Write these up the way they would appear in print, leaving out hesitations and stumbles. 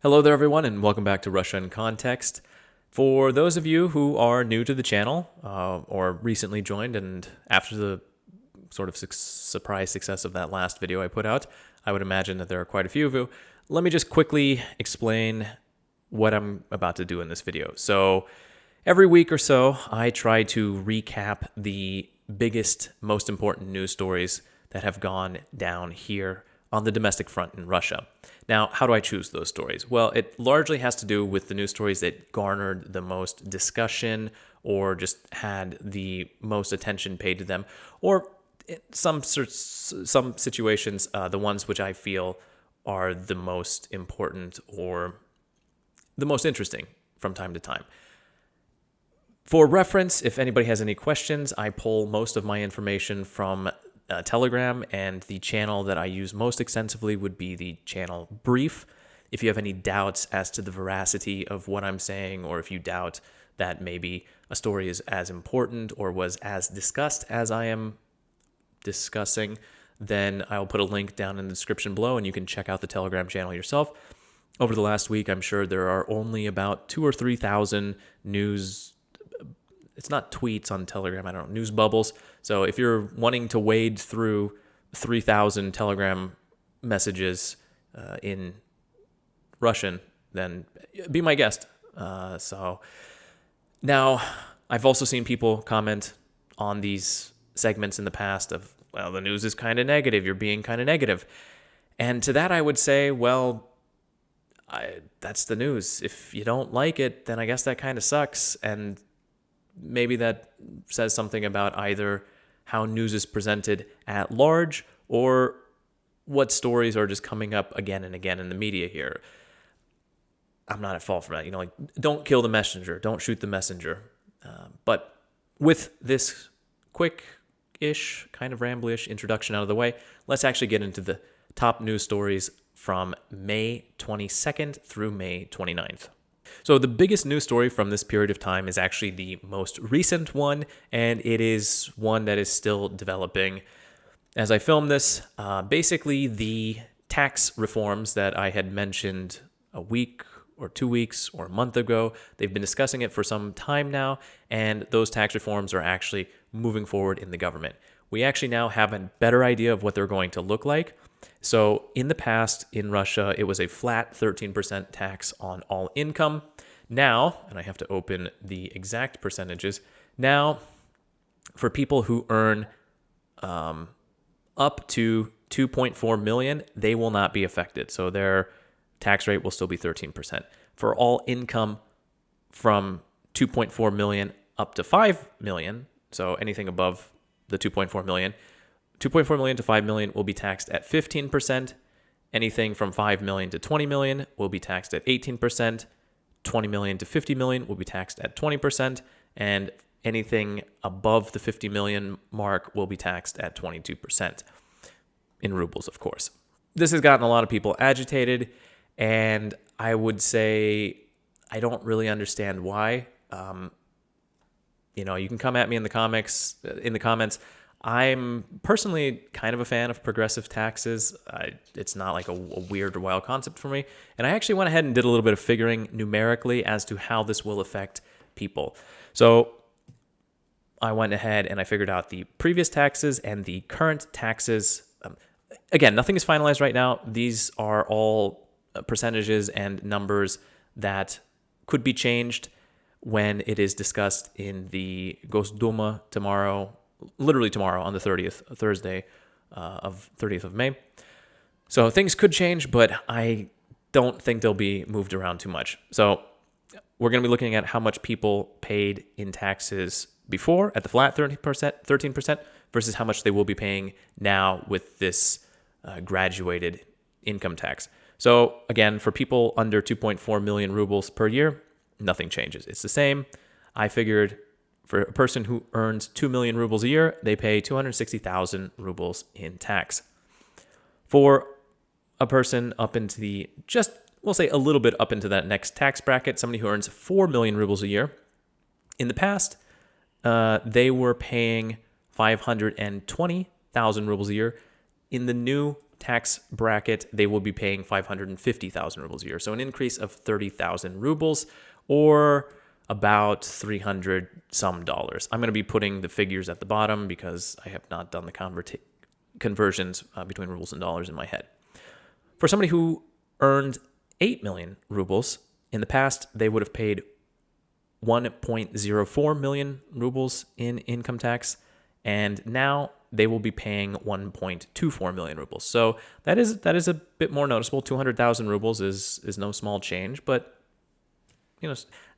Hello there, everyone, and welcome back to Russia in Context. For those of you who are new to the channel or recently joined, and after the sort of surprise success of that last video I put out, I would imagine that there are quite a few of you. Let me just quickly explain what I'm about to do in this video. So every week or so, I try to recap the biggest, most important news stories that have gone down here on the domestic front in Russia. Now, how do I choose those stories? Well, it largely has to do with the news stories that garnered the most discussion or just had the most attention paid to them, or in some situations, the ones which I feel are the most important or the most interesting from time to time. For reference, if anybody has any questions, I pull most of my information from Telegram, and the channel that I use most extensively would be the channel Brief. If you have any doubts as to the veracity of what I'm saying, or if you doubt that maybe a story is as important or was as discussed as I am discussing, then I'll put a link down in the description below, and you can check out the Telegram channel yourself. Over the last week, I'm sure there are only about 2,000 or 3,000 news. It's not tweets on Telegram, I don't know, news bubbles. So if you're wanting to wade through 3,000 Telegram messages in Russian, then be my guest. So now I've also seen people comment on these segments in the past of, well, the news is kind of negative, you're being kind of negative. And to that I would say, well, that's the news. If you don't like it, then I guess that kind of sucks. And maybe that says something about either how news is presented at large or what stories are just coming up again and again in the media here. I'm not at fault for that. Like, don't kill the messenger, don't shoot the messenger. But with this quick-ish, kind of ramble-ish introduction out of the way, let's actually get into the top news stories from May 22nd through May 29th. So the biggest news story from this period of time is actually the most recent one, and it is one that is still developing. As I film this, basically the tax reforms that I had mentioned a week or 2 weeks or a month ago, they've been discussing it for some time now, and those tax reforms are actually moving forward in the government. We actually now have a better idea of what they're going to look like. So in the past in Russia, it was a flat 13% tax on all income. Now, and I have to open the exact percentages, now for people who earn up to 2.4 million, they will not be affected. So their tax rate will still be 13%. For all income from 2.4 million up to 5 million, so anything above the 2.4 million, 2.4 million to 5 million will be taxed at 15%. Anything from 5 million to 20 million will be taxed at 18%. 20 million to 50 million will be taxed at 20%. And anything above the 50 million mark will be taxed at 22%. In rubles, of course. This has gotten a lot of people agitated, and I would say I don't really understand why. You can come at me in the comments. I'm personally kind of a fan of progressive taxes. It's not like a weird or wild concept for me. And I actually went ahead and did a little bit of figuring numerically as to how this will affect people. So I went ahead and I figured out the previous taxes and the current taxes. Again, nothing is finalized right now. These are all percentages and numbers that could be changed when it is discussed in the Gosduma tomorrow. Literally tomorrow on the 30th, Thursday of 30th of May. So things could change, but I don't think they'll be moved around too much. So we're going to be looking at how much people paid in taxes before at the flat 13% versus how much they will be paying now with this graduated income tax. So again, for people under 2.4 million rubles per year, nothing changes. It's the same. I figured for a person who earns 2 million rubles a year, they pay 260,000 rubles in tax. For a person up into we'll say a little bit up into that next tax bracket, somebody who earns 4 million rubles a year, in the past, they were paying 520,000 rubles a year. In the new tax bracket, they will be paying 550,000 rubles a year. So an increase of 30,000 rubles, or about 300 some dollars. I'm going to be putting the figures at the bottom because I have not done the conversions between rubles and dollars in my head. For somebody who earned 8 million rubles, in the past, they would have paid 1.04 million rubles in income tax, and now they will be paying 1.24 million rubles. So that is a bit more noticeable. 200,000 rubles is no small change, but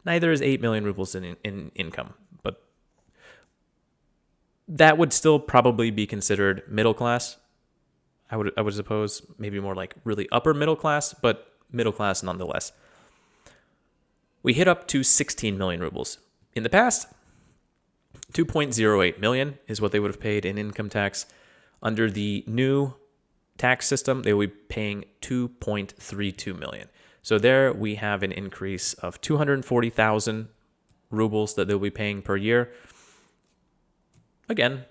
neither is 8 million rubles in income. But that would still probably be considered middle class. I would suppose maybe more like really upper middle class, but middle class nonetheless. We hit up to 16 million rubles. In the past, 2.08 million is what they would have paid in income tax. Under the new tax system, they will be paying 2.32 million. So there we have an increase of 240,000 rubles that they'll be paying per year. Again,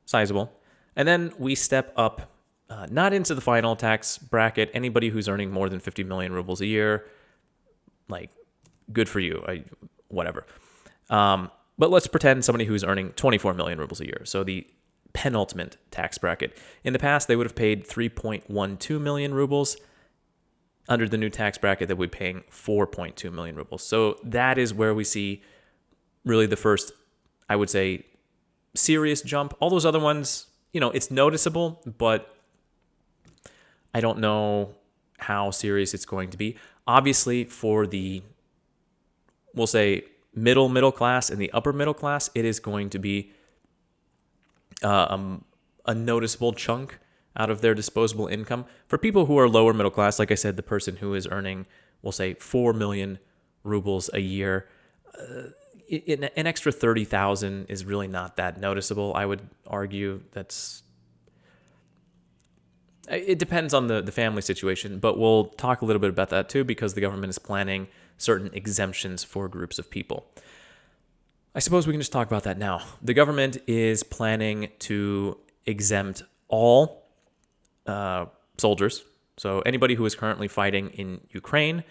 sizable. And then we step up, not into the final tax bracket. Anybody who's earning more than 50 million rubles a year, like, good for you, whatever. But let's pretend somebody who's earning 24 million rubles a year. So the penultimate tax bracket. In the past, they would have paid 3.12 million rubles. Under the new tax bracket, they would be paying 4.2 million rubles. So that is where we see really the first, I would say, serious jump. All those other ones, it's noticeable, but I don't know how serious it's going to be. Obviously, for the, we'll say, middle class and the upper middle class, it is going to be a noticeable chunk out of their disposable income. For people who are lower middle class, like I said, the person who is earning, we'll say, 4 million rubles a year, an extra 30,000 is really not that noticeable. I would argue it depends on the family situation, but we'll talk a little bit about that too, because the government is planning certain exemptions for groups of people. I suppose we can just talk about that now. The government is planning to exempt all soldiers. So anybody who is currently fighting in Ukraine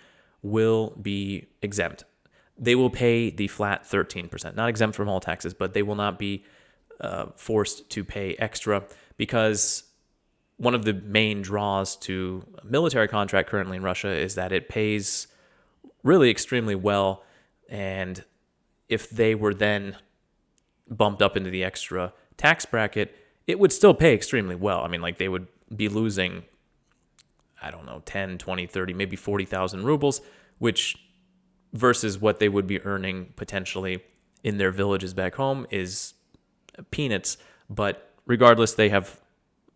will be exempt. They will pay the flat 13%, not exempt from all taxes, but they will not be forced to pay extra, because one of the main draws to a military contract currently in Russia is that it pays really extremely well. And if they were then bumped up into the extra tax bracket, it would still pay extremely well. I mean, like, they would be losing, I don't know, 10, 20, 30, maybe 40,000 rubles, which versus what they would be earning potentially in their villages back home is peanuts. But regardless, they have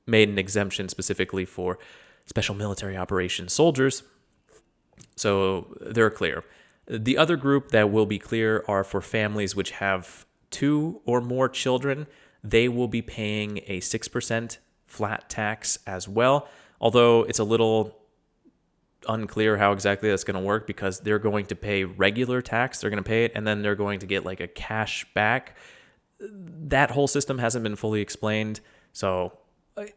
made an exemption specifically for special military operations soldiers. So they're clear. The other group that will be clear are for families which have 2 or more children. They will be paying a 6% flat tax as well, although it's a little unclear how exactly that's going to work, because they're going to pay regular tax, they're going to pay it, and then they're going to get like a cash back. That whole system hasn't been fully explained. So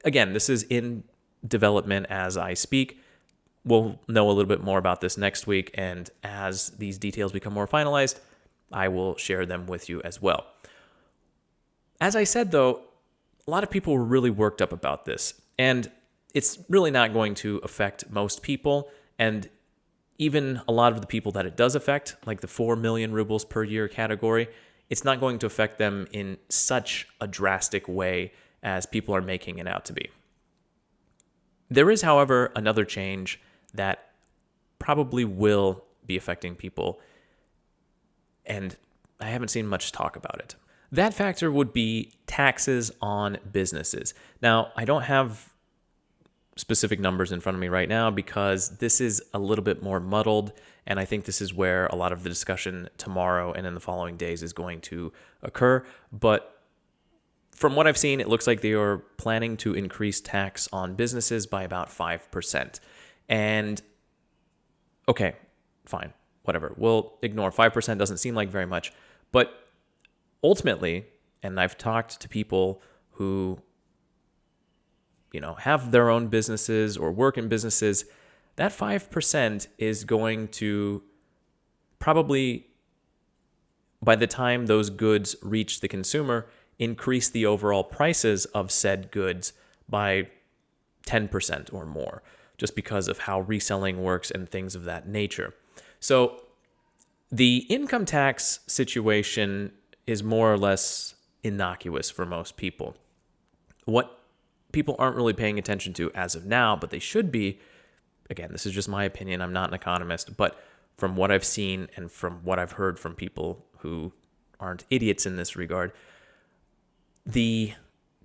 again, this is in development as I speak. We'll know a little bit more about this next week, and as these details become more finalized, I will share them with you as well. As I said, though, a lot of people were really worked up about this, and it's really not going to affect most people. And even a lot of the people that it does affect, like the 4 million rubles per year category, it's not going to affect them in such a drastic way as people are making it out to be. There is, however, another change that probably will be affecting people, and I haven't seen much talk about it. That factor would be taxes on businesses. Now, I don't have specific numbers in front of me right now because this is a little bit more muddled, and I think this is where a lot of the discussion tomorrow and in the following days is going to occur. But from what I've seen, it looks like they are planning to increase tax on businesses by about 5%. And okay, fine, whatever. We'll ignore 5%, doesn't seem like very much. But ultimately, and I've talked to people who have their own businesses or work in businesses, that 5% is going to probably, by the time those goods reach the consumer, increase the overall prices of said goods by 10% or more, just because of how reselling works and things of that nature. So the income tax situation is more or less innocuous for most people. What people aren't really paying attention to as of now, but they should be, again, this is just my opinion, I'm not an economist, but from what I've seen and from what I've heard from people who aren't idiots in this regard, the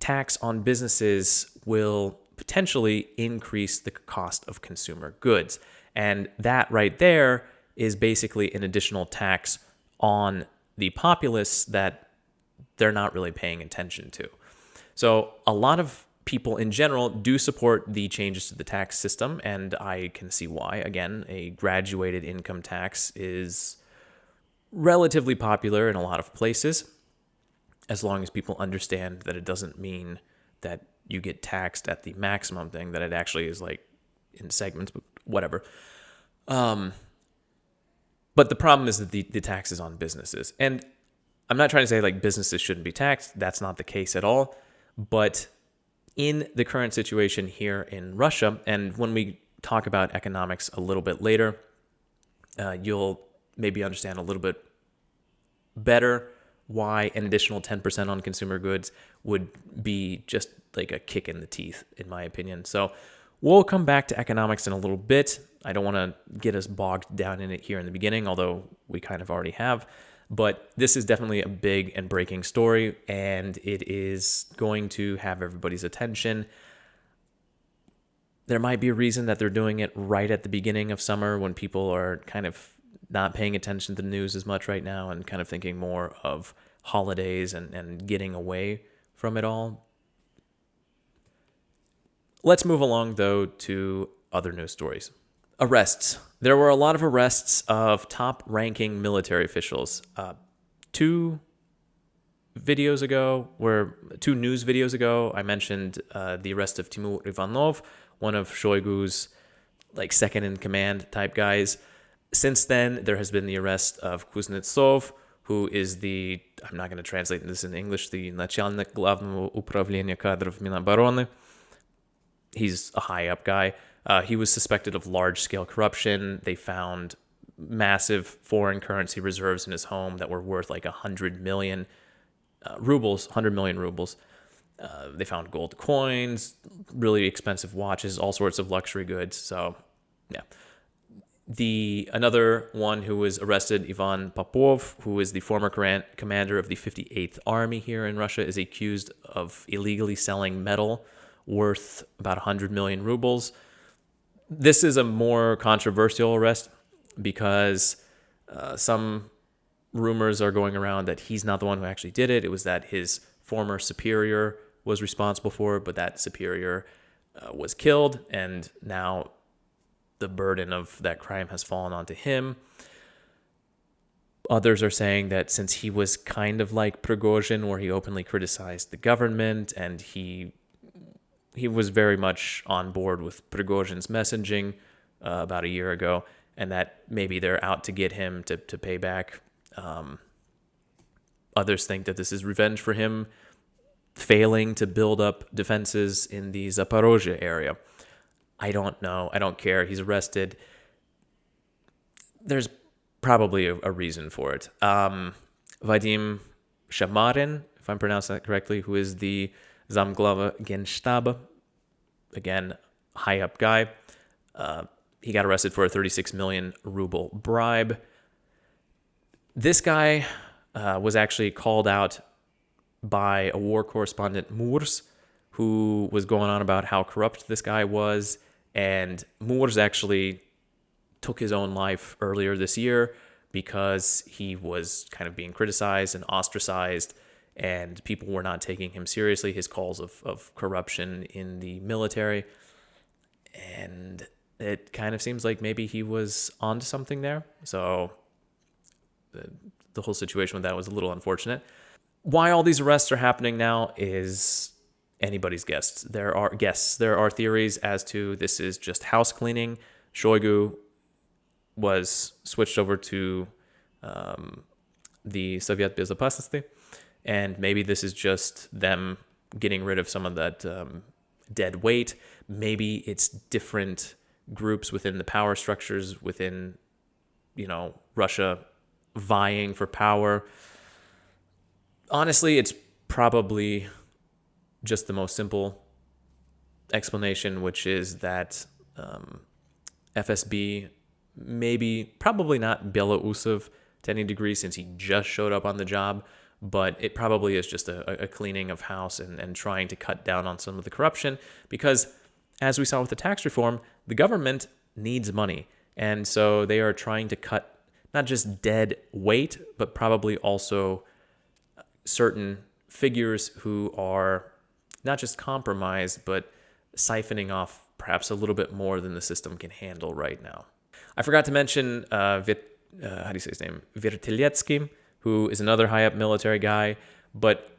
tax on businesses will potentially increase the cost of consumer goods. And that right there is basically an additional tax on the populace that they're not really paying attention to. So a lot of people in general do support the changes to the tax system, and I can see why. Again, a graduated income tax is relatively popular in a lot of places, as long as people understand that it doesn't mean that you get taxed at the maximum thing, that it actually is like in segments, but whatever. But the problem is that the tax is on businesses. And I'm not trying to say like businesses shouldn't be taxed. That's not the case at all. But in the current situation here in Russia, and when we talk about economics a little bit later, you'll maybe understand a little bit better why an additional 10% on consumer goods would be just like a kick in the teeth, in my opinion. So we'll come back to economics in a little bit. I don't want to get us bogged down in it here in the beginning, although we kind of already have. But this is definitely a big and breaking story, and it is going to have everybody's attention. There might be a reason that they're doing it right at the beginning of summer when people are kind of not paying attention to the news as much right now and kind of thinking more of holidays and getting away from it all. Let's move along, though, to other news stories. Arrests. There were a lot of arrests of top-ranking military officials. Two news videos ago, I mentioned the arrest of Timur Ivanov, one of Shoigu's second-in-command type guys. Since then, there has been the arrest of Kuznetsov, who is I'm not going to translate this in English, the Начальник Главного управления кадров Минобороны. He's a high-up guy. He was suspected of large-scale corruption. They found massive foreign currency reserves in his home that were worth like 100 million rubles. They found gold coins, really expensive watches, all sorts of luxury goods. So, yeah. Another one who was arrested, Ivan Popov, who is the former commander of the 58th Army here in Russia, is accused of illegally selling metal worth about 100 million rubles. This is a more controversial arrest because some rumors are going around that he's not the one who actually did it. It was that his former superior was responsible for it, but that superior was killed, and now the burden of that crime has fallen onto him. Others are saying that since he was kind of like Prigozhin, where he openly criticized the government, and he was very much on board with Prigozhin's messaging about a year ago, and that maybe they're out to get him to pay back. Others think that this is revenge for him failing to build up defenses in the Zaporozhye area. I don't know. I don't care. He's arrested. There's probably a reason for it. Vadim Shamarin, if I'm pronouncing that correctly, who is the Zamglava Genshtaba, again, high up guy. He got arrested for a 36 million ruble bribe. This guy was actually called out by a war correspondent, Moors, who was going on about how corrupt this guy was. And Moors actually took his own life earlier this year because he was kind of being criticized and ostracized, and people were not taking him seriously, his calls of corruption in the military. And it kind of seems like maybe he was onto something there. So the whole situation with that was a little unfortunate. Why all these arrests are happening now is anybody's guess. There are theories as to this is just house cleaning. Shoigu was switched over to the Soviet Безопасности, and maybe this is just them getting rid of some of that dead weight. Maybe it's different groups within the power structures within, Russia vying for power. Honestly, it's probably just the most simple explanation, which is that FSB, probably not Belousov to any degree since he just showed up on the job, but it probably is just a cleaning of house and trying to cut down on some of the corruption because, as we saw with the tax reform, the government needs money. And so they are trying to cut not just dead weight, but probably also certain figures who are not just compromised, but siphoning off perhaps a little bit more than the system can handle right now. I forgot to mention, how do you say his name? Verteletsky, who is another high-up military guy, but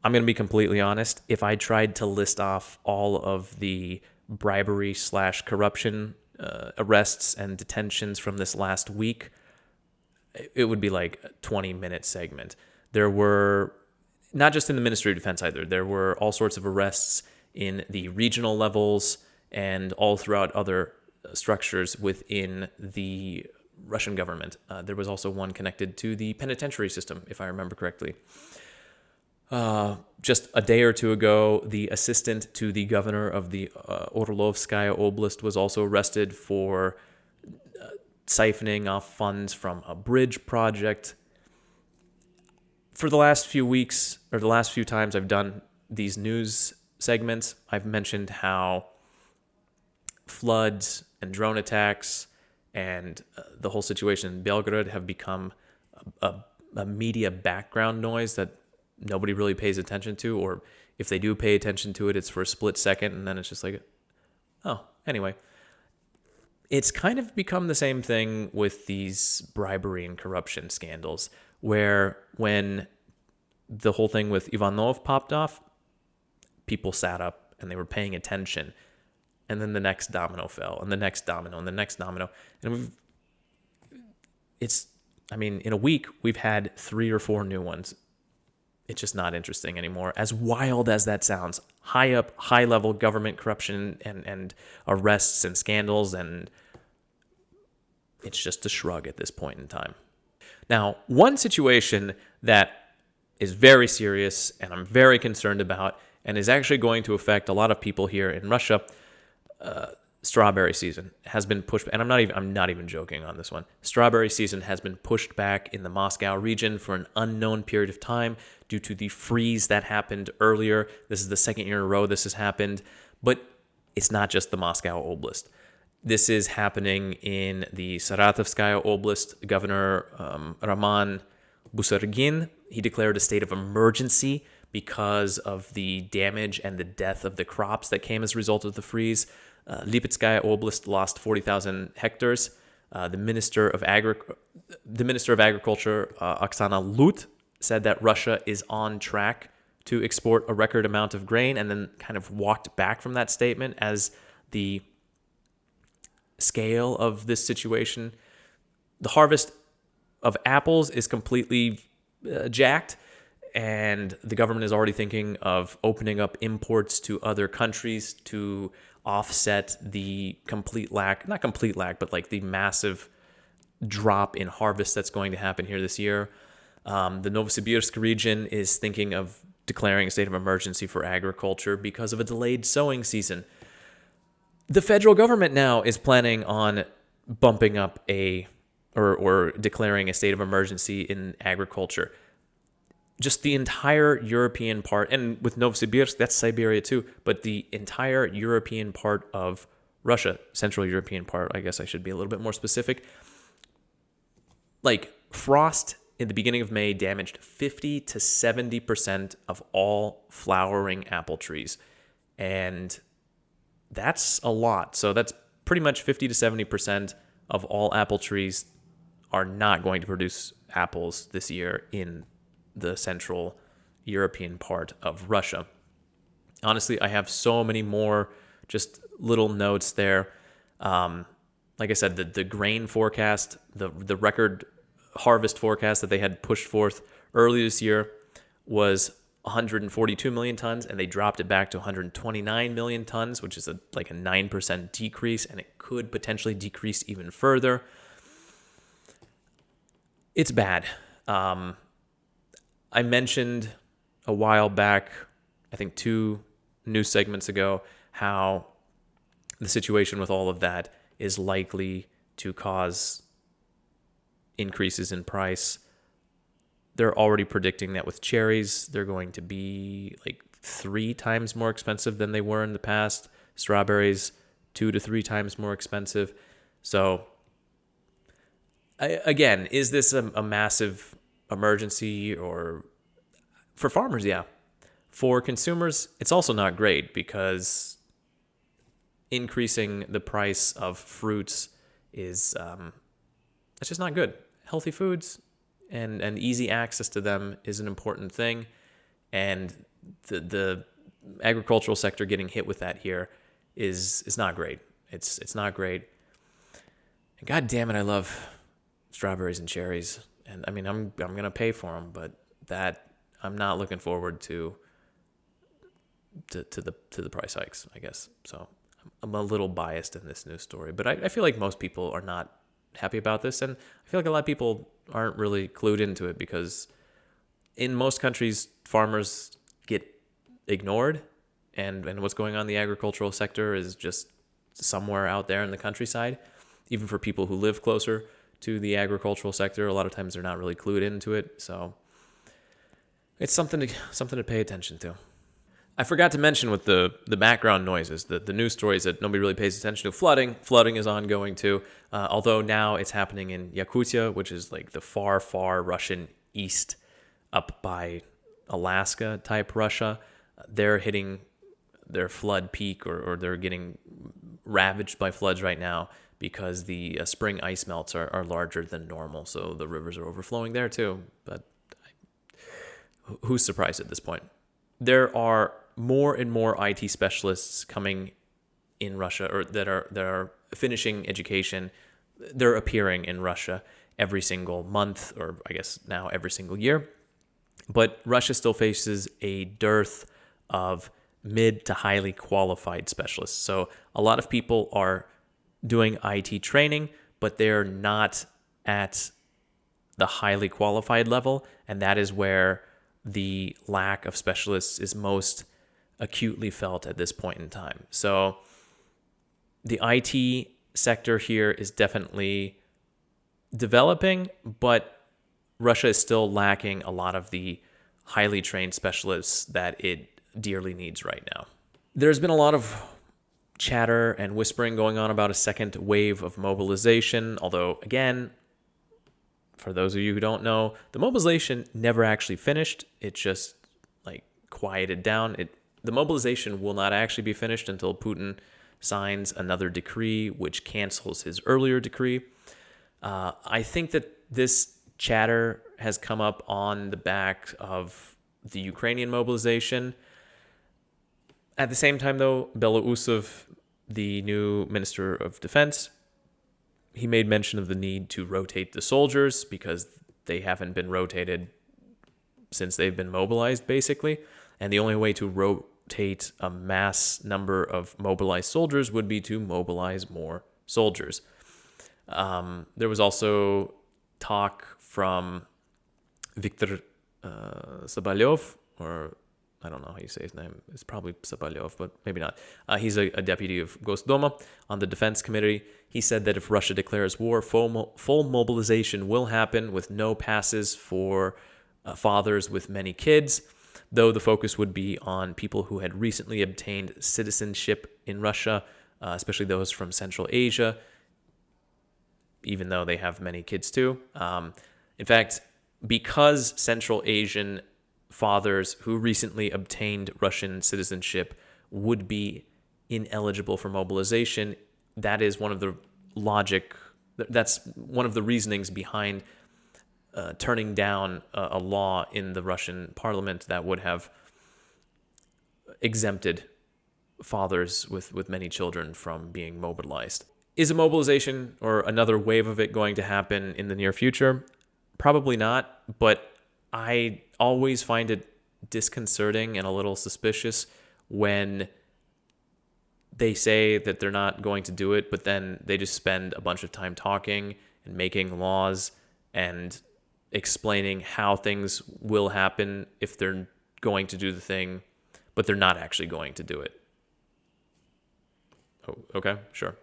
I'm going to be completely honest. If I tried to list off all of the bribery/corruption arrests and detentions from this last week, it would be like a 20-minute segment. There were, not just in the Ministry of Defense either, there were all sorts of arrests in the regional levels and all throughout other structures within the Russian government. There was also one connected to the penitentiary system, if I remember correctly. Just a day or two ago, the assistant to the governor of the Orlovskaya Oblast was also arrested for siphoning off funds from a bridge project. For the last few weeks, or the last few times I've done these news segments, I've mentioned how floods and drone attacks and the whole situation in Belgrade have become a media background noise that nobody really pays attention to, or if they do pay attention to it, it's for a split second, and then it's just like, oh, anyway. It's kind of become the same thing with these bribery and corruption scandals, where when the whole thing with Ivanov popped off, people sat up and they were paying attention. And then the next domino fell, and the next domino, and the next domino. And in a week, we've had 3 or 4 new ones. It's just not interesting anymore. As wild as that sounds, high-level government corruption and arrests and scandals, and it's just a shrug at this point in time. Now, one situation that is very serious and I'm very concerned about and is actually going to affect a lot of people here in Russia, strawberry season has been pushed, and I'm not even joking on this one. Strawberry season has been pushed back in the Moscow region for an unknown period of time due to the freeze that happened earlier. This is the second year in a row this has happened, but it's not just the Moscow Oblast. This is happening in the Saratovskaya Oblast. Governor Roman Busargin, he declared a state of emergency because of the damage and the death of the crops that came as a result of the freeze. Lipetskaya Oblast lost 40,000 hectares. The Minister of Agriculture, Oksana Lut, said that Russia is on track to export a record amount of grain, and then kind of walked back from that statement as the scale of this situation. The harvest of apples is completely jacked, and the government is already thinking of opening up imports to other countries to offset the but like the massive drop in harvest that's going to happen here this year. The Novosibirsk region is thinking of declaring a state of emergency for agriculture because of a delayed sowing season. The federal government now is planning on bumping up or declaring a state of emergency in agriculture. Just the entire European part, and with Novosibirsk, that's Siberia too, but the entire European part of Russia, Central European part, I guess I should be a little bit more specific. Like, frost in the beginning of May damaged 50 to 70% of all flowering apple trees. And that's a lot. So that's pretty much 50 to 70% of all apple trees are not going to produce apples this year in the Central European part of Russia. Honestly, I have so many more just little notes there. Like I said, the grain forecast, the record harvest forecast that they had pushed forth early this year was 142 million tons, and they dropped it back to 129 million tons, which is like a 9% decrease, and it could potentially decrease even further. It's bad. I mentioned a while back, I think 2 news segments ago, how the situation with all of that is likely to cause increases in price. They're already predicting that with cherries, they're going to be like 3 times more expensive than they were in the past. Strawberries, 2 to 3 times more expensive. So, again, is this a massive emergency? Or for farmers, yeah. For consumers, it's also not great, because increasing the price of fruits is that's just not good. Healthy foods and easy access to them is an important thing, and the agricultural sector getting hit with that here is not great. It's not great. And God damn it, I love strawberries and cherries, and I mean I'm gonna pay for them, but that I'm not looking forward to the price hikes, I guess. So I'm a little biased in this news story, but I feel like most people are not happy about this, and I feel like a lot of people aren't really clued into it, because in most countries, farmers get ignored, and what's going on in the agricultural sector is just somewhere out there in the countryside. Even for people who live closer to the agricultural sector, a lot of times they're not really clued into it. So it's something to pay attention to. I forgot to mention with the background noises, the news stories that nobody really pays attention to. Flooding is ongoing too. Although now it's happening in Yakutia, which is like the far Russian east, up by Alaska type Russia. They're hitting their flood peak, or they're getting ravaged by floods right now, because the spring ice melts are larger than normal. So the rivers are overflowing there too. But who's surprised at this point? There are more and more IT specialists coming in Russia, or that are finishing education. They're appearing in Russia every single month, or I guess now every single year. But Russia still faces a dearth of mid to highly qualified specialists. So a lot of people are doing IT training, but they're not at the highly qualified level, and that is where the lack of specialists is most acutely felt at this point in time. So the IT sector here is definitely developing, but Russia is still lacking a lot of the highly trained specialists that it dearly needs right now. There's been a lot of chatter and whispering going on about a second wave of mobilization, although, again, for those of you who don't know, the mobilization never actually finished. It just like quieted down. The mobilization will not actually be finished until Putin signs another decree which cancels his earlier decree. I think that this chatter has come up on the back of the Ukrainian mobilization. At the same time, though, Belousov, the new Minister of Defense, he made mention of the need to rotate the soldiers, because they haven't been rotated since they've been mobilized, basically. And the only way to rotate a mass number of mobilized soldiers would be to mobilize more soldiers. There was also talk from Viktor Sobolev, or I don't know how you say his name. It's probably Sobolev, but maybe not. He's a deputy of Gosduma on the defense committee. He said that if Russia declares war, full mobilization will happen with no passes for fathers with many kids, though the focus would be on people who had recently obtained citizenship in Russia, especially those from Central Asia, even though they have many kids too. In fact, because Central Asian fathers who recently obtained Russian citizenship would be ineligible for mobilization, that is one of the that's one of the reasonings behind turning down a law in the Russian parliament that would have exempted fathers with many children from being mobilized. Is a mobilization or another wave of it going to happen in the near future? Probably not, but I always find it disconcerting and a little suspicious when they say that they're not going to do it, but then they just spend a bunch of time talking and making laws and explaining how things will happen if they're going to do the thing, but they're not actually going to do it. Oh, okay, sure.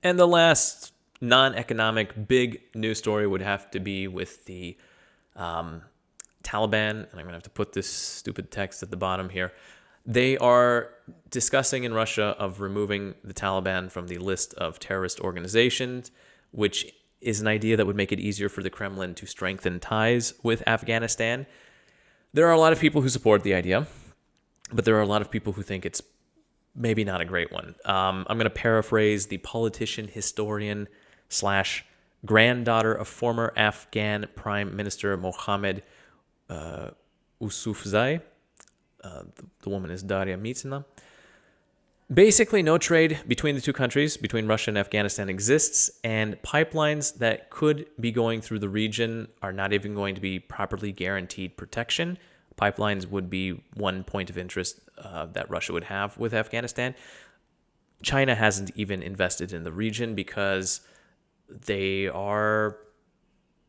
And the last non-economic big news story would have to be with the Taliban. And I'm going to have to put this stupid text at the bottom here. They are discussing in Russia of removing the Taliban from the list of terrorist organizations, which is an idea that would make it easier for the Kremlin to strengthen ties with Afghanistan. There are a lot of people who support the idea, but there are a lot of people who think it's maybe not a great one. I'm going to paraphrase the politician, historian / granddaughter of former Afghan Prime Minister Mohammed Usufzai. The woman is Daria Mitsina. Basically, no trade between the two countries, between Russia and Afghanistan, exists, and pipelines that could be going through the region are not even going to be properly guaranteed protection. Pipelines would be one point of interest that Russia would have with Afghanistan. China hasn't even invested in the region because they are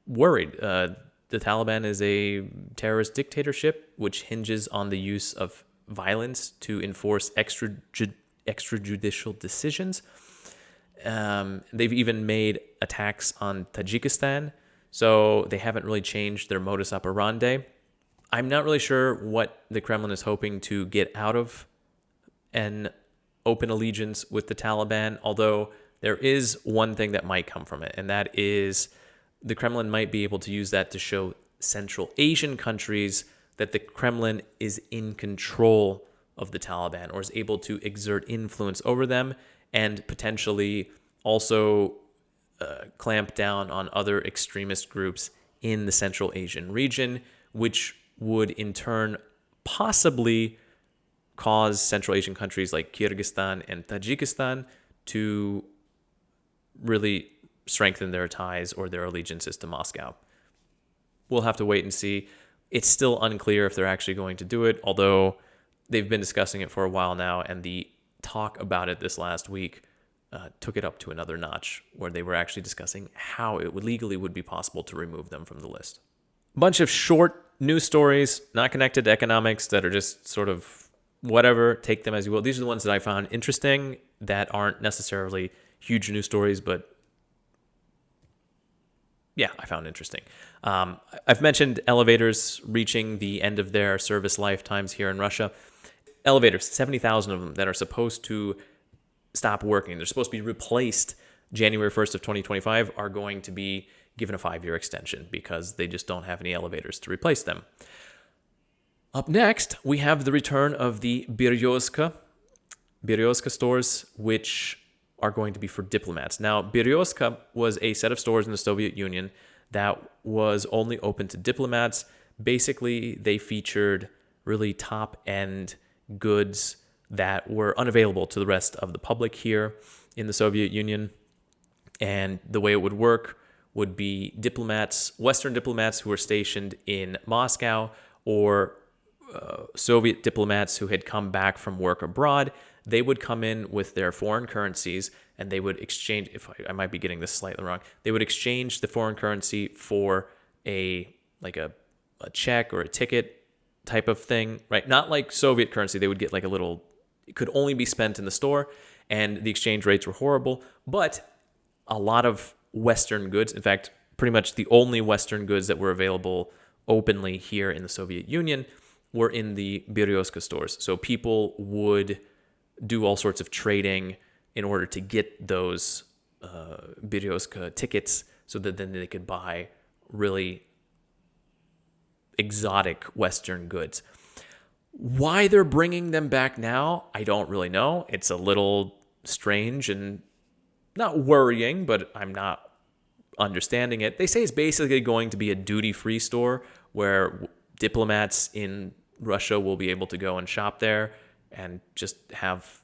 worried. The Taliban is a terrorist dictatorship which hinges on the use of violence to enforce extrajudicial decisions. They've even made attacks on Tajikistan, so they haven't really changed their modus operandi. I'm not really sure what the Kremlin is hoping to get out of an open allegiance with the Taliban, although there is one thing that might come from it, and that is the Kremlin might be able to use that to show Central Asian countries that the Kremlin is in control of the Taliban or is able to exert influence over them and potentially also clamp down on other extremist groups in the Central Asian region, which would in turn possibly cause Central Asian countries like Kyrgyzstan and Tajikistan to really strengthen their ties or their allegiances to Moscow. We'll have to wait and see. It's still unclear if they're actually going to do it, although they've been discussing it for a while now, and the talk about it this last week took it up to another notch, where they were actually discussing how it would legally would be possible to remove them from the list. A bunch of short news stories, not connected to economics, that are just sort of whatever, take them as you will. These are the ones that I found interesting that aren't necessarily huge news stories, but yeah, I found interesting. I've mentioned elevators reaching the end of their service lifetimes here in Russia. Elevators, 70,000 of them that are supposed to stop working. They're supposed to be replaced January 1st of 2025 are going to be given a 5-year extension because they just don't have any elevators to replace them. Up next, we have the return of the Berezka stores, which are going to be for diplomats. Now, Berezka was a set of stores in the Soviet Union that was only open to diplomats. Basically, they featured really top-end goods that were unavailable to the rest of the public here in the Soviet Union. And the way it would work would be diplomats, Western diplomats who were stationed in Moscow, or Soviet diplomats who had come back from work abroad. They would come in with their foreign currencies and they would exchange, if I might be getting this slightly wrong, they would exchange the foreign currency for a check or a ticket type of thing, right? Not like Soviet currency. They would get like a little, it could only be spent in the store, and the exchange rates were horrible. But a lot of Western goods, in fact, pretty much the only Western goods that were available openly here in the Soviet Union were in the Berezka stores. So people would do all sorts of trading in order to get those Berezka tickets so that then they could buy really exotic Western goods. Why they're bringing them back now, I don't really know. It's a little strange and not worrying, but I'm not understanding it. They say it's basically going to be a duty-free store where diplomats in Russia will be able to go and shop there and just have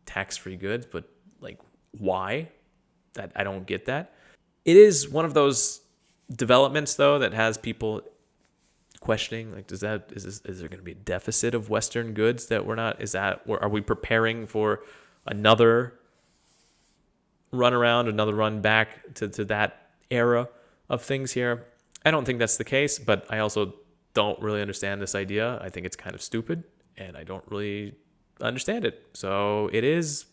tax-free goods. But like, why? That I don't get that. It is one of those developments though that has people questioning, like, is there going to be a deficit of Western goods that we're not? Are we preparing for another run around, another run back to that era of things here? I don't think that's the case, but I also don't really understand this idea. I think it's kind of stupid, and I don't really understand it. So it's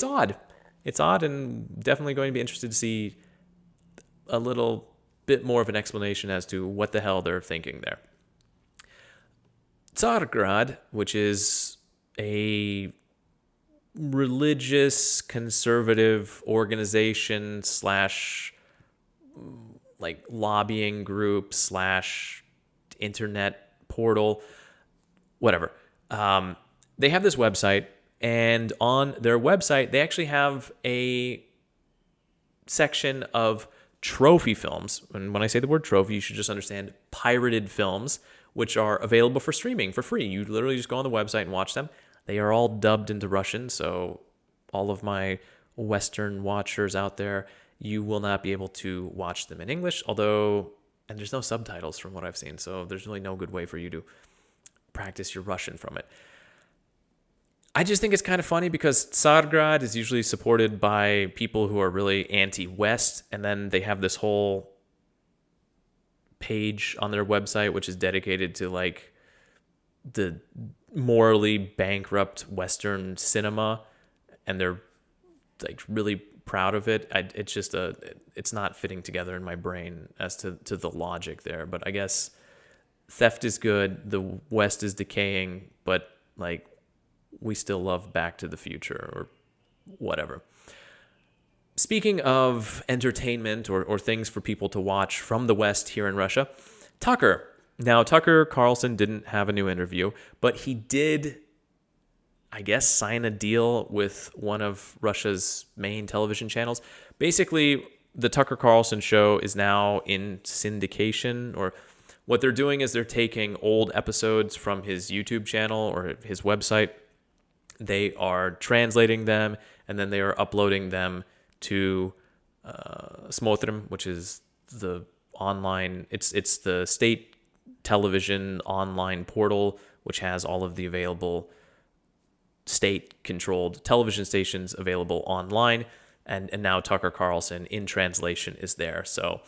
odd. It's odd, and definitely going to be interested to see a little bit more of an explanation as to what the hell they're thinking there. Tsargrad, which is a religious conservative organization slash like lobbying group slash internet portal, whatever. They have this website, and on their website, they actually have a section of trophy films. And when I say the word trophy, you should just understand pirated films, which are available for streaming for free. You literally just go on the website and watch them. They are all dubbed into Russian, so all of my Western watchers out there, you will not be able to watch them in English, and there's no subtitles from what I've seen, so there's really no good way for you to practice your Russian from it. I just think it's kind of funny because Tsargrad is usually supported by people who are really anti-West, and then they have this whole page on their website which is dedicated to like the morally bankrupt Western cinema, and they're like really proud of it. It's not fitting together in my brain as to the logic there. But I guess theft is good, the West is decaying, but like we still love Back to the Future or whatever. Speaking of entertainment or things for people to watch from the West here in Russia, Tucker. Now, Tucker Carlson didn't have a new interview, but he did, I guess, sign a deal with one of Russia's main television channels. Basically, the Tucker Carlson show is now in syndication, or what they're doing is they're taking old episodes from his YouTube channel or his website. They are translating them, and then they are uploading them to Smotrim, which is the online, it's the state television online portal, which has all of the available state-controlled television stations available online, and now Tucker Carlson in translation is there. So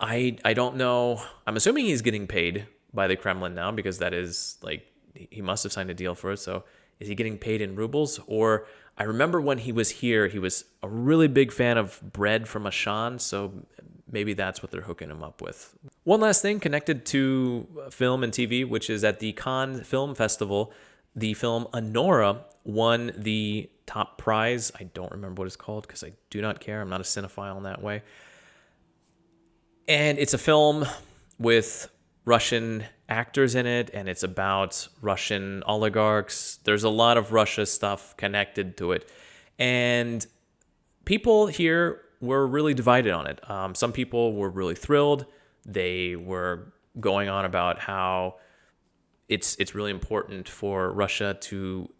I don't know. I'm assuming he's getting paid by the Kremlin now, because that is like, he must have signed a deal for it. So is he getting paid in rubles? Or I remember when he was here, he was a really big fan of bread from Ashan, so maybe that's what they're hooking him up with. One last thing connected to film and TV, which is at the Cannes Film Festival, the film Anora won the top prize. I don't remember what it's called because I do not care. I'm not a cinephile in that way. And it's a film with Russian actors in it, and it's about Russian oligarchs. There's a lot of Russia stuff connected to it. And people here were really divided on it. Some people were really thrilled. They were going on about how it's really important for Russia to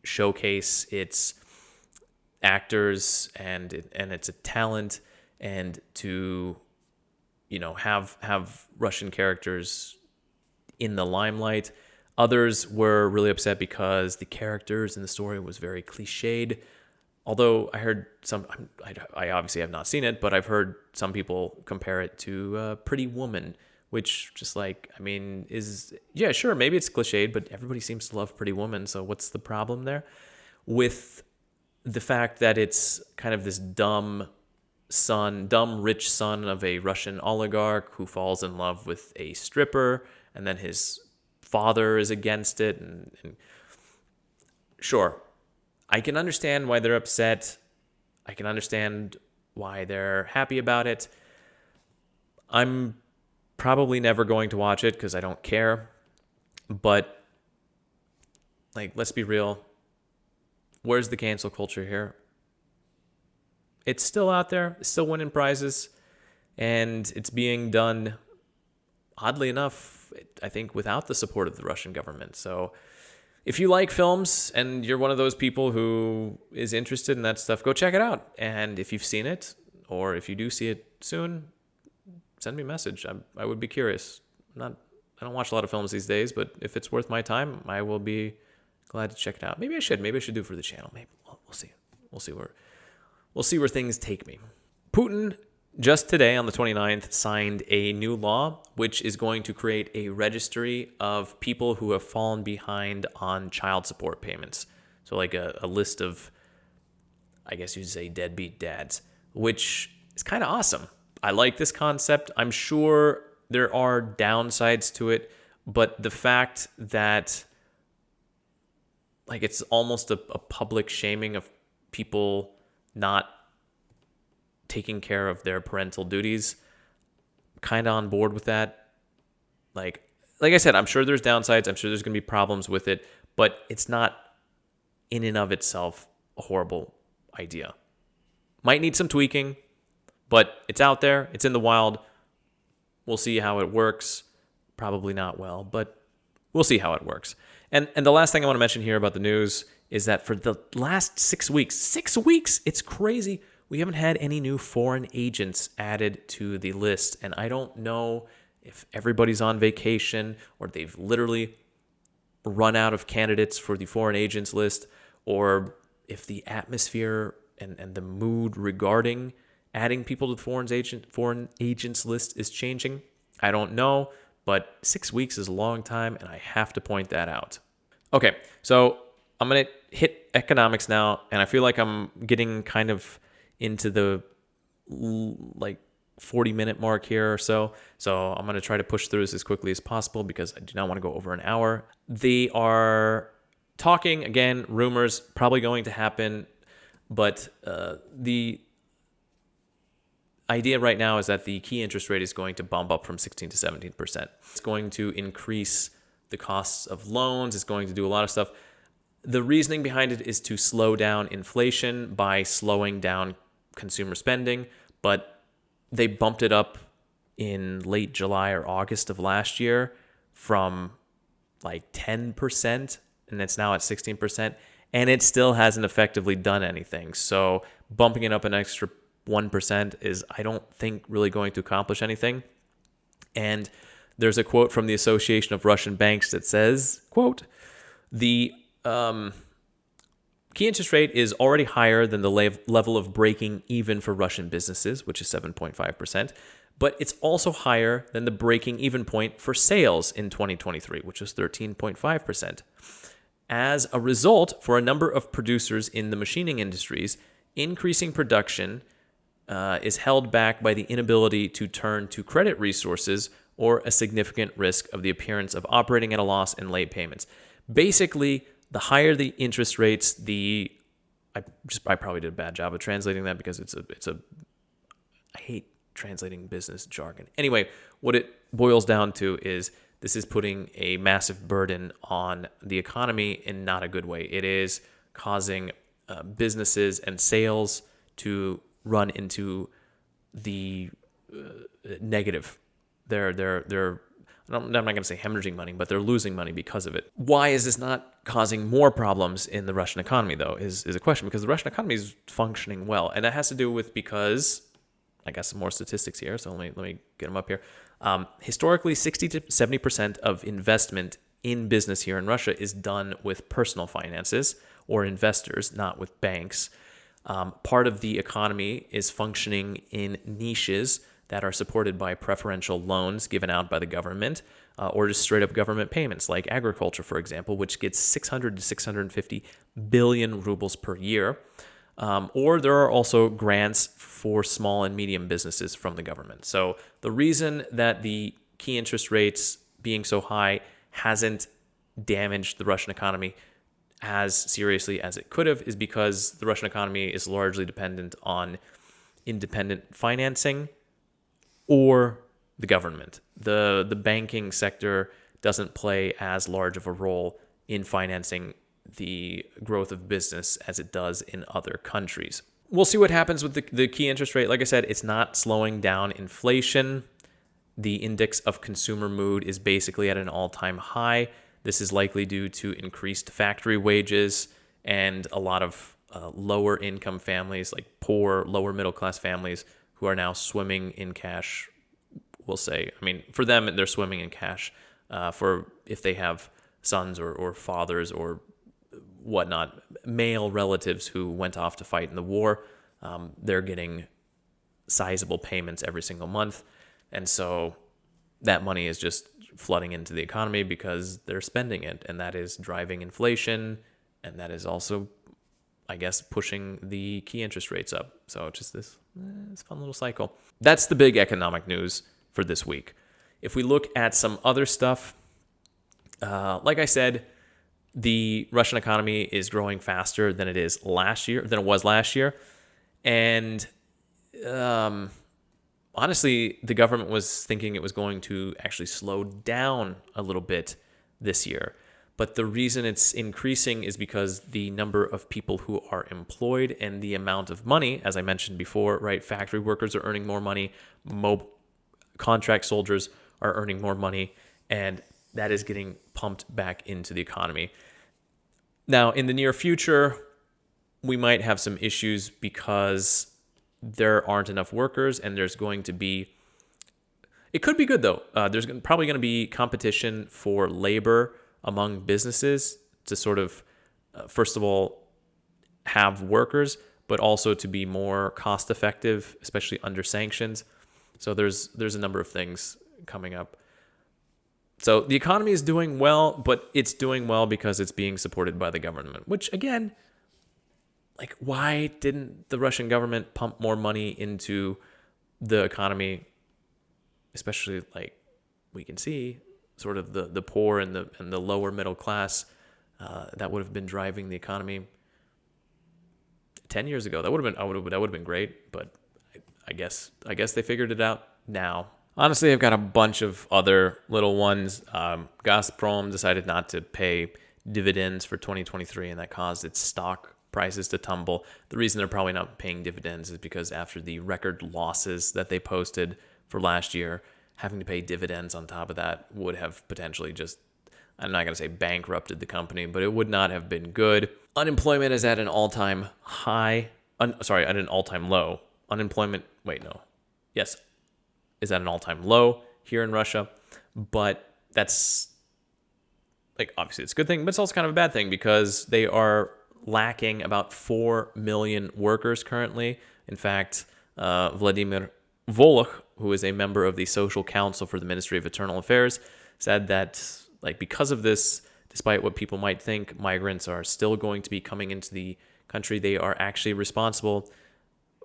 showcase its actors and its talent, and to, you know, have Russian characters in the limelight. Others were really upset because the characters in the story was very cliched. Although I heard I obviously have not seen it, but I've heard some people compare it to Pretty Woman, which just like, I mean, yeah, sure, maybe it's cliched, but everybody seems to love Pretty Woman, so what's the problem there? With the fact that it's kind of this dumb rich son of a Russian oligarch who falls in love with a stripper, and then his father is against it. And sure, I can understand why they're upset. I can understand why they're happy about it. I'm probably never going to watch it because I don't care. But, like, let's be real. Where's the cancel culture here? It's still out there. It's still winning prizes. And it's being done oddly enough, I think without the support of the Russian government. So if you like films and you're one of those people who is interested in that stuff, go check it out. And if you've seen it, or if you do see it soon, send me a message. I would be curious. I don't watch a lot of films these days, but if it's worth my time, I will be glad to check it out. Maybe I should do it for the channel. Maybe we'll see. We'll see where things take me. Putin just today on the 29th signed a new law which is going to create a registry of people who have fallen behind on child support payments. So like a list of, I guess you'd say, deadbeat dads, which is kind of awesome. I like this concept. I'm sure there are downsides to it, but the fact that like it's almost a public shaming of people not taking care of their parental duties, kind of on board with that. Like I said, I'm sure there's downsides. I'm sure there's going to be problems with it, but it's not in and of itself a horrible idea. Might need some tweaking, but it's out there. It's in the wild. We'll see how it works. Probably not well, but we'll see how it works. And the last thing I want to mention here about the news is that for the last 6 weeks, it's crazy, we haven't had any new foreign agents added to the list. And I don't know if everybody's on vacation or they've literally run out of candidates for the foreign agents list, or if the atmosphere and the mood regarding adding people to the foreign agents list is changing. I don't know, but 6 weeks is a long time, and I have to point that out. Okay, so I'm going to hit economics now, and I feel like I'm getting kind of into the like 40-minute mark here or so. So I'm going to try to push through this as quickly as possible because I do not want to go over an hour. They are talking, again, rumors, probably going to happen, but the idea right now is that the key interest rate is going to bump up from 16 to 17%. It's going to increase the costs of loans. It's going to do a lot of stuff. The reasoning behind it is to slow down inflation by slowing down consumer spending, but they bumped it up in late July or August of last year from like 10%, and it's now at 16%, and it still hasn't effectively done anything. So bumping it up an extra 1% is, I don't think, really going to accomplish anything. And there's a quote from the Association of Russian Banks that says, quote, the key interest rate is already higher than the level of breaking even for Russian businesses, which is 7.5%, but it's also higher than the breaking even point for sales in 2023, which was 13.5%. As a result, for a number of producers in the machining industries, increasing production is held back by the inability to turn to credit resources or a significant risk of the appearance of operating at a loss and late payments. Basically, the higher the interest rates, I probably did a bad job of translating that because I hate translating business jargon. Anyway, what it boils down to is this is putting a massive burden on the economy in not a good way. It is causing businesses and sales to run into the negative. I'm not going to say hemorrhaging money, but they're losing money because of it. Why is this not causing more problems in the Russian economy, though, is a question, because the Russian economy is functioning well. And that has to do with, because I got some more statistics here, so let me get them up here. Historically, 60 to 70% of investment in business here in Russia is done with personal finances or investors, not with banks. Part of the economy is functioning in niches that are supported by preferential loans given out by the government, or just straight up government payments, like agriculture, for example, which gets 600 to 650 billion rubles per year. Or there are also grants for small and medium businesses from the government. So the reason that the key interest rates being so high hasn't damaged the Russian economy as seriously as it could have is because the Russian economy is largely dependent on independent financing or the government. The banking sector doesn't play as large of a role in financing the growth of business as it does in other countries. We'll see what happens with the key interest rate. Like I said, it's not slowing down inflation. The index of consumer mood is basically at an all-time high. This is likely due to increased factory wages and a lot of lower income families, like poor, lower middle class families, who are now swimming in cash. We'll say, I mean, for them, they're swimming in cash. For if they have sons or fathers or whatnot, male relatives who went off to fight in the war, they're getting sizable payments every single month. And so that money is just flooding into the economy because they're spending it. And that is driving inflation. And that is also, I guess, pushing the key interest rates up. So just this fun little cycle. That's the big economic news for this week. If we look at some other stuff, like I said, the Russian economy is growing faster than it was last year. And honestly, the government was thinking it was going to actually slow down a little bit this year. But the reason it's increasing is because the number of people who are employed and the amount of money, as I mentioned before, right? Factory workers are earning more money. Contract soldiers are earning more money. And that is getting pumped back into the economy. Now, in the near future, we might have some issues because there aren't enough workers, and there's going to be, it could be good though. There's probably going to be competition for labor among businesses to sort of, first of all, have workers, but also to be more cost effective, especially under sanctions. So there's a number of things coming up. So the economy is doing well, but it's doing well because it's being supported by the government, which again, like, why didn't the Russian government pump more money into the economy? Especially, like, we can see sort of the poor and the lower middle class that would have been driving the economy 10 years ago. That would have been great, but I guess they figured it out now. Honestly, I've got a bunch of other little ones. Gazprom decided not to pay dividends for 2023, and that caused its stock prices to tumble. The reason they're probably not paying dividends is because after the record losses that they posted for last year, having to pay dividends on top of that would have potentially just, I'm not going to say bankrupted the company, but it would not have been good. Unemployment is at an all-time high. At an all-time low. Is at an all-time low here in Russia. But that's, like, obviously it's a good thing, but it's also kind of a bad thing because they are lacking about 4 million workers currently. In fact, Vladimir Volokh, who is a member of the Social Council for the Ministry of Internal Affairs, said that, like, because of this, despite what people might think, migrants are still going to be coming into the country.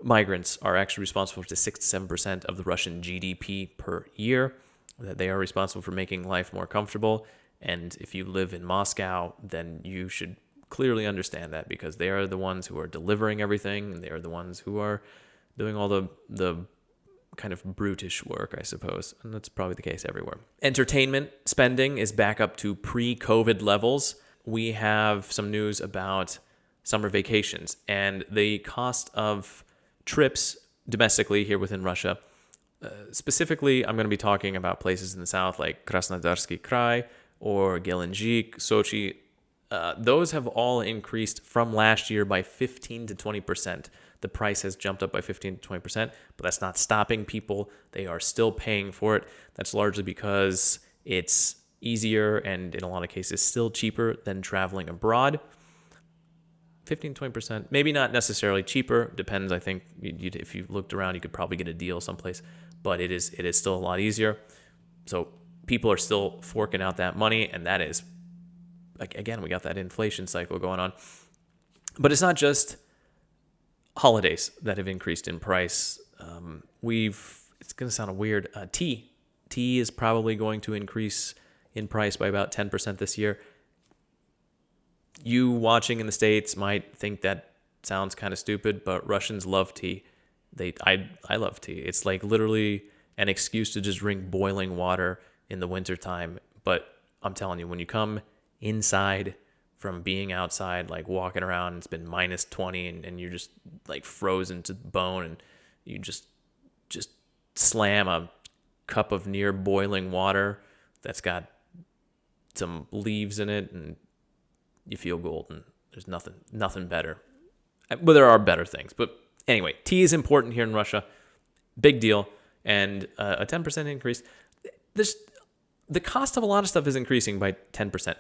Migrants are actually responsible for 6 to 7% of the Russian GDP per year, that they are responsible for making life more comfortable. And if you live in Moscow, then you should clearly understand that because they are the ones who are delivering everything, and they are the ones who are doing all the kind of brutish work, I suppose. And that's probably the case everywhere. Entertainment spending is back up to pre-COVID levels. We have some news about summer vacations and the cost of trips domestically here within Russia. Specifically, I'm going to be talking about places in the south like Krasnodarsky Krai or Gelendzhik, Sochi. Those have all increased from last year by 15 to 20%. The price has jumped up by 15 to 20%, but that's not stopping people. They are still paying for it. That's largely because it's easier and in a lot of cases still cheaper than traveling abroad. 15 to 20%, maybe not necessarily cheaper. Depends. I think if you looked around, you could probably get a deal someplace, but it is still a lot easier. So people are still forking out that money, and that is, like, again, we got that inflation cycle going on. But it's not just holidays that have increased in price. It's going to sound weird. Tea is probably going to increase in price by about 10% this year. You watching in the States might think that sounds kind of stupid, but Russians love tea. I love tea. It's like literally an excuse to just drink boiling water in the wintertime. But I'm telling you, when you come inside from being outside, like walking around, it's been minus 20 and you're just like frozen to the bone, and you just slam a cup of near boiling water that's got some leaves in it, and you feel golden. There's nothing better. But there are better things. But anyway, tea is important here in Russia. Big deal. And a 10% increase. The cost of a lot of stuff is increasing by 10%.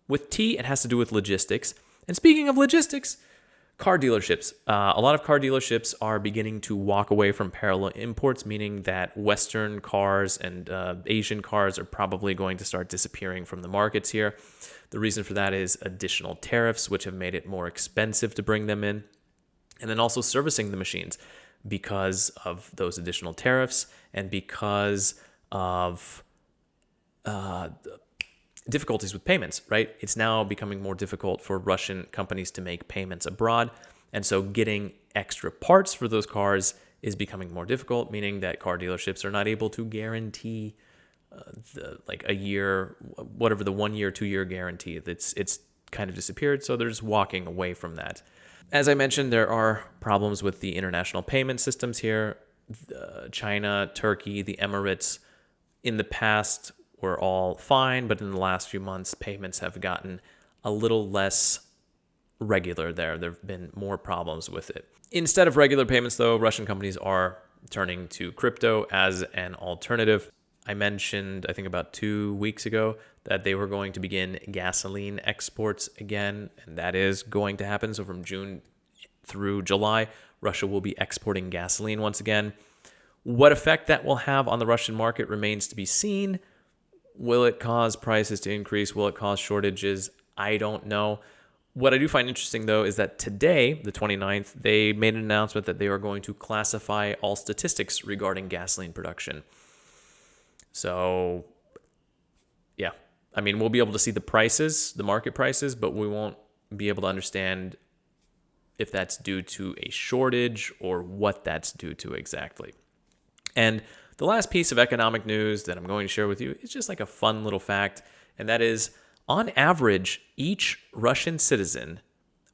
With tea, it has to do with logistics. And speaking of logistics, car dealerships. A lot of car dealerships are beginning to walk away from parallel imports, meaning that Western cars and Asian cars are probably going to start disappearing from the markets here. The reason for that is additional tariffs, which have made it more expensive to bring them in, and then also servicing the machines because of those additional tariffs and because of difficulties with payments, right? It's now becoming more difficult for Russian companies to make payments abroad. And so getting extra parts for those cars is becoming more difficult, meaning that car dealerships are not able to guarantee a year, whatever the 1 year, 2 year guarantee. It's kind of disappeared. So they're just walking away from that. As I mentioned, there are problems with the international payment systems here. China, Turkey, the Emirates in the past were all fine, but in the last few months, payments have gotten a little less regular there. There have been more problems with it. Instead of regular payments, though, Russian companies are turning to crypto as an alternative. I mentioned, I think about 2 weeks ago, that they were going to begin gasoline exports again, and that is going to happen. So from June through July, Russia will be exporting gasoline once again. What effect that will have on the Russian market remains to be seen. Will it cause prices to increase? Will it cause shortages? I don't know. What I do find interesting, though, is that today, the 29th, they made an announcement that they are going to classify all statistics regarding gasoline production. So, yeah. I mean, we'll be able to see the prices, the market prices, but we won't be able to understand if that's due to a shortage or what that's due to exactly. And the last piece of economic news that I'm going to share with you is just like a fun little fact, and that is, on average, each Russian citizen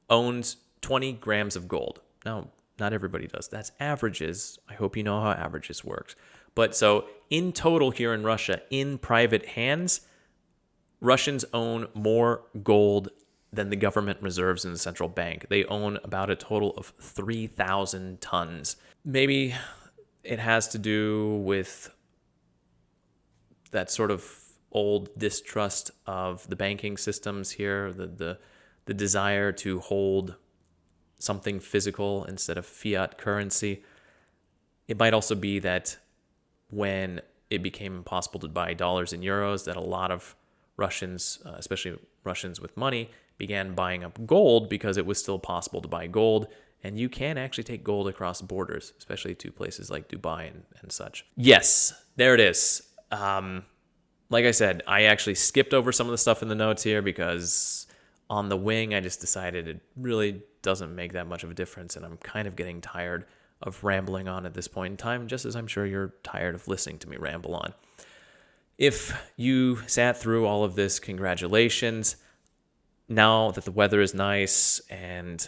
owns 20 grams of gold. Now, not everybody does. That's averages. I hope you know how averages works. But so in total here in Russia, in private hands, Russians own more gold than the government reserves in the central bank. They own about a total of 3,000 tons. Maybe it has to do with that sort of old distrust of the banking systems here, the desire to hold something physical instead of fiat currency. It might also be that when it became impossible to buy dollars and euros, that a lot of Russians, especially Russians with money, began buying up gold because it was still possible to buy gold. And you can actually take gold across borders, especially to places like Dubai and such. Yes, there it is. Like I said, I actually skipped over some of the stuff in the notes here because on the wing, I just decided it really doesn't make that much of a difference. And I'm kind of getting tired of rambling on at this point in time, just as I'm sure you're tired of listening to me ramble on. If you sat through all of this, congratulations. Now that the weather is nice, and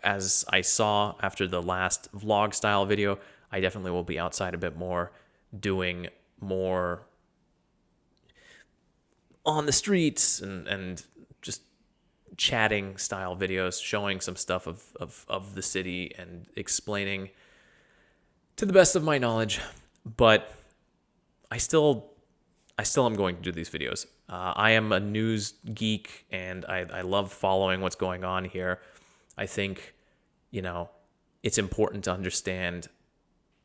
as I saw after the last vlog style video, I definitely will be outside a bit more, doing more on the streets and just chatting style videos, showing some stuff of the city and explaining to the best of my knowledge. But I still am going to do these videos. I am a news geek, and I love following what's going on here. I think, it's important to understand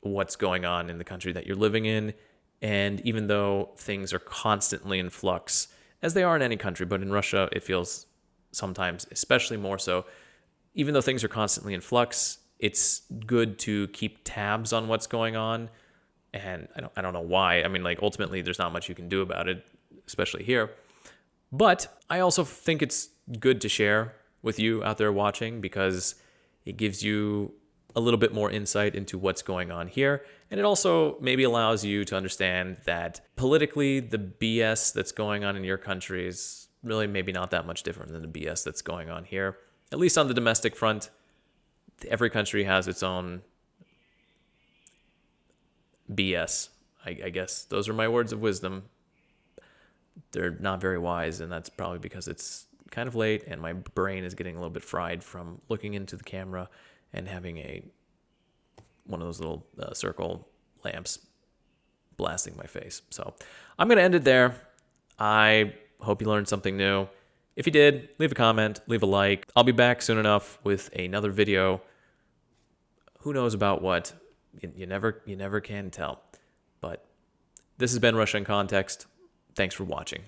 what's going on in the country that you're living in. And even though things are constantly in flux, as they are in any country, but in Russia, it feels sometimes especially more so, even though things are constantly in flux, it's good to keep tabs on what's going on. And I don't know why. I mean, ultimately, there's not much you can do about it, especially here. But I also think it's good to share with you out there watching, because it gives you a little bit more insight into what's going on here. And it also maybe allows you to understand that politically, the BS that's going on in your country is really maybe not that much different than the BS that's going on here. At least on the domestic front, every country has its own BS. I guess those are my words of wisdom. They're not very wise, and that's probably because it's kind of late and my brain is getting a little bit fried from looking into the camera and having one of those little circle lamps blasting my face. So I'm going to end it there. I hope you learned something new. If you did, leave a comment, leave a like. I'll be back soon enough with another video. Who knows about what? You never can tell. But this has been Russia in Context. Thanks for watching.